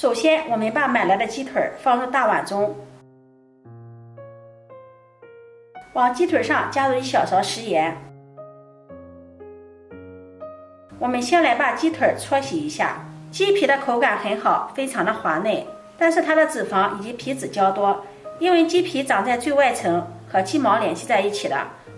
首先，我们把买来的鸡腿放入大碗中，往鸡腿上加入1小勺食盐。我们先来把鸡腿搓洗一下，鸡皮的口感很好，非常的滑嫩，但是它的脂肪以及皮脂较多，因为鸡皮长在最外层，和鸡毛联系在一起的，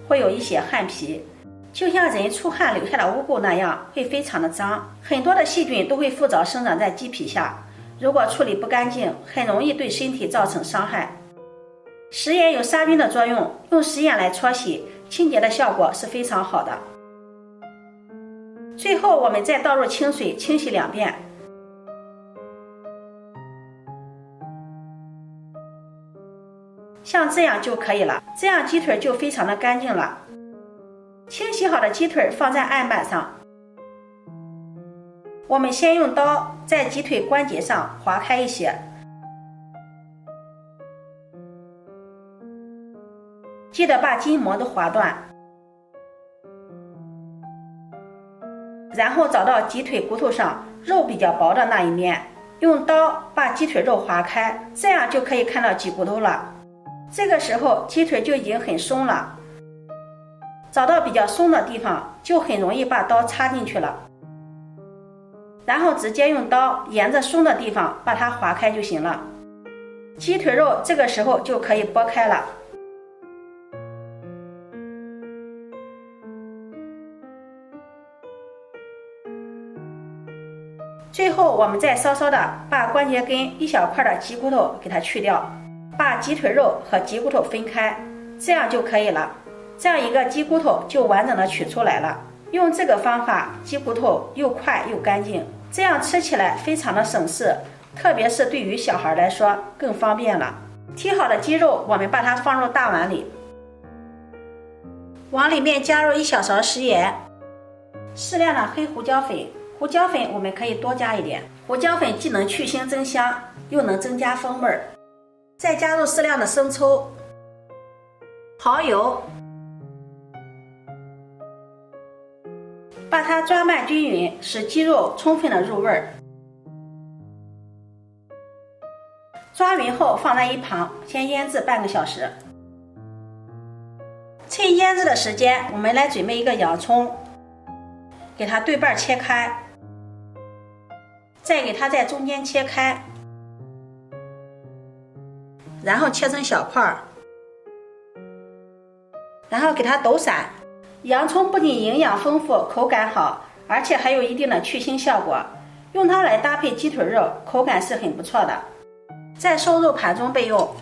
会有一些汗皮，就像人出汗留下的污垢那样，会非常的脏，很多的细菌都会附着生长在鸡皮下，如果处理不干净，很容易对身体造成伤害。食盐有杀菌的作用，用食盐来搓洗，清洁的效果是非常好的。最后我们再倒入清水清洗2遍，像这样就可以了，这样鸡腿就非常的干净了。清洗好的鸡腿放在案板上，我们先用刀在鸡腿关节上划开一些，记得把筋膜都划断，然后找到鸡腿骨头上肉比较薄的那一面，用刀把鸡腿肉划开，这样就可以看到鸡骨头了。这个时候鸡腿就已经很松了，找到比较松的地方，就很容易把刀插进去了，然后直接用刀沿着松的地方把它划开就行了。鸡腿肉这个时候就可以剥开了。最后我们再稍稍的把关节根1小块的鸡骨头给它去掉，把鸡腿肉和鸡骨头分开，这样就可以了。这样一个鸡骨头就完整的取出来了。用这个方法，鸡骨头又快又干净，这样吃起来非常的省事，特别是对于小孩来说更方便了。剔好的鸡肉，我们把它放入大碗里，往里面加入1小勺食盐，适量的黑胡椒粉。胡椒粉我们可以多加一点，胡椒粉既能去腥增香，又能增加风味。再加入适量的生抽、蚝油，把它抓拌均匀，使鸡肉充分的入味。抓匀后放在一旁，先腌制半个小时。趁腌制的时间，我们来准备一个洋葱，给它对半切开，再给它在中间切开，然后切成小块，然后给它抖散。洋葱不仅营养丰富，口感好，而且还有一定的去腥效果，用它来搭配鸡腿肉，口感是很不错的。在瘦肉盘中备用。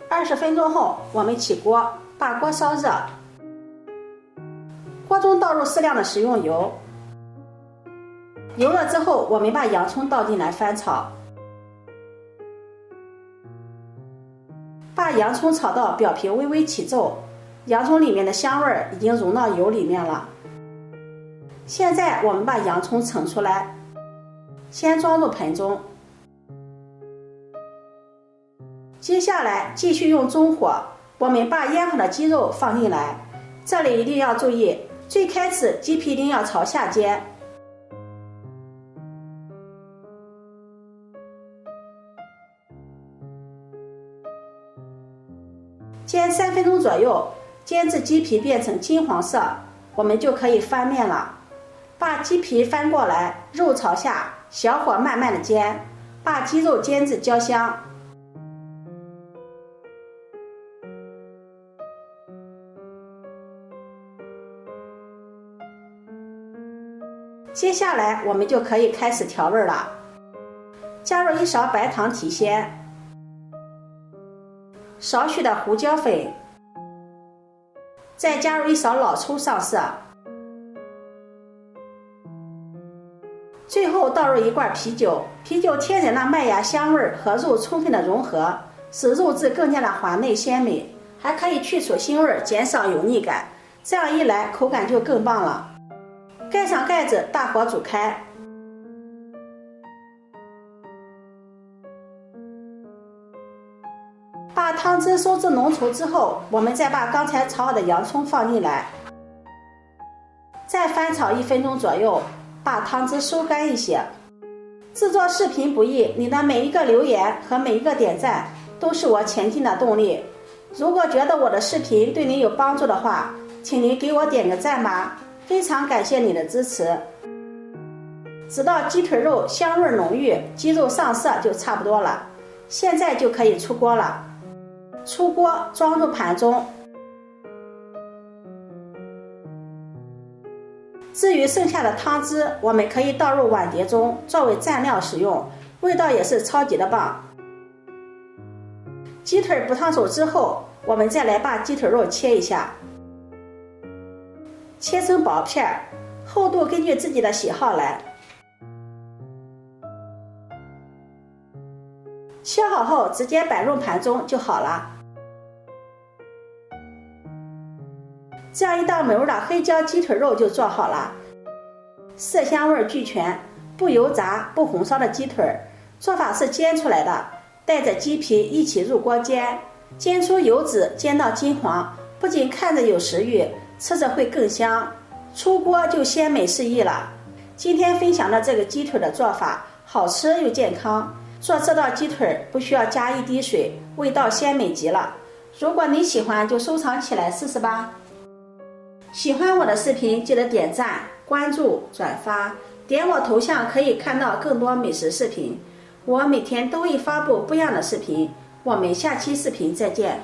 20分钟后，我们起锅，把锅烧热，锅中倒入适量的食用油，油热之后，我们把洋葱倒进来翻炒，把洋葱炒到表皮微微起皱，洋葱里面的香味已经融到油里面了。现在我们把洋葱盛出来，先装入盆中。接下来继续用中火，我们把腌好的鸡肉放进来，这里一定要注意，最开始鸡皮一定要朝下煎，煎3分钟左右，煎至鸡皮变成金黄色，我们就可以翻面了。把鸡皮翻过来，肉朝下，小火慢慢的煎，把鸡肉煎至焦香。接下来我们就可以开始调味了，加入1勺白糖提鲜，少许的胡椒粉，再加入1勺老抽上色，最后倒入1罐啤酒。啤酒天然的麦芽香味和肉充分的融合，使肉质更加的滑嫩鲜美，还可以去除腥味，减少油腻感，这样一来口感就更棒了。盖上盖子，大火煮开。把汤汁收至浓稠之后，我们再把刚才炒好的洋葱放进来，再翻炒1分钟左右，把汤汁收干一些。制作视频不易，你的每一个留言和每一个点赞都是我前进的动力。如果觉得我的视频对你有帮助的话，请您给我点个赞吧，非常感谢你的支持。直到鸡腿肉香味浓郁，鸡肉上色就差不多了，现在就可以出锅了。出锅装入盘中。至于剩下的汤汁，我们可以倒入碗碟中作为蘸料使用，味道也是超级的棒。鸡腿不烫手之后，我们再来把鸡腿肉切一下，切成薄片，厚度根据自己的喜好来。切好后直接摆入盘中就好了。这样一道美味的黑椒鸡腿肉就做好了，色香味俱全，不油炸不红烧的鸡腿，做法是煎出来的，带着鸡皮一起入锅煎，煎出油脂，煎到金黄，不仅看着有食欲，吃着会更香，出锅就鲜美适意了。今天分享的这个鸡腿的做法好吃又健康，做这道鸡腿不需要加一滴水，味道鲜美极了。如果你喜欢就收藏起来试试吧。喜欢我的视频记得点赞、关注、转发，点我头像可以看到更多美食视频。我每天都会发布不一样的视频，我们下期视频再见。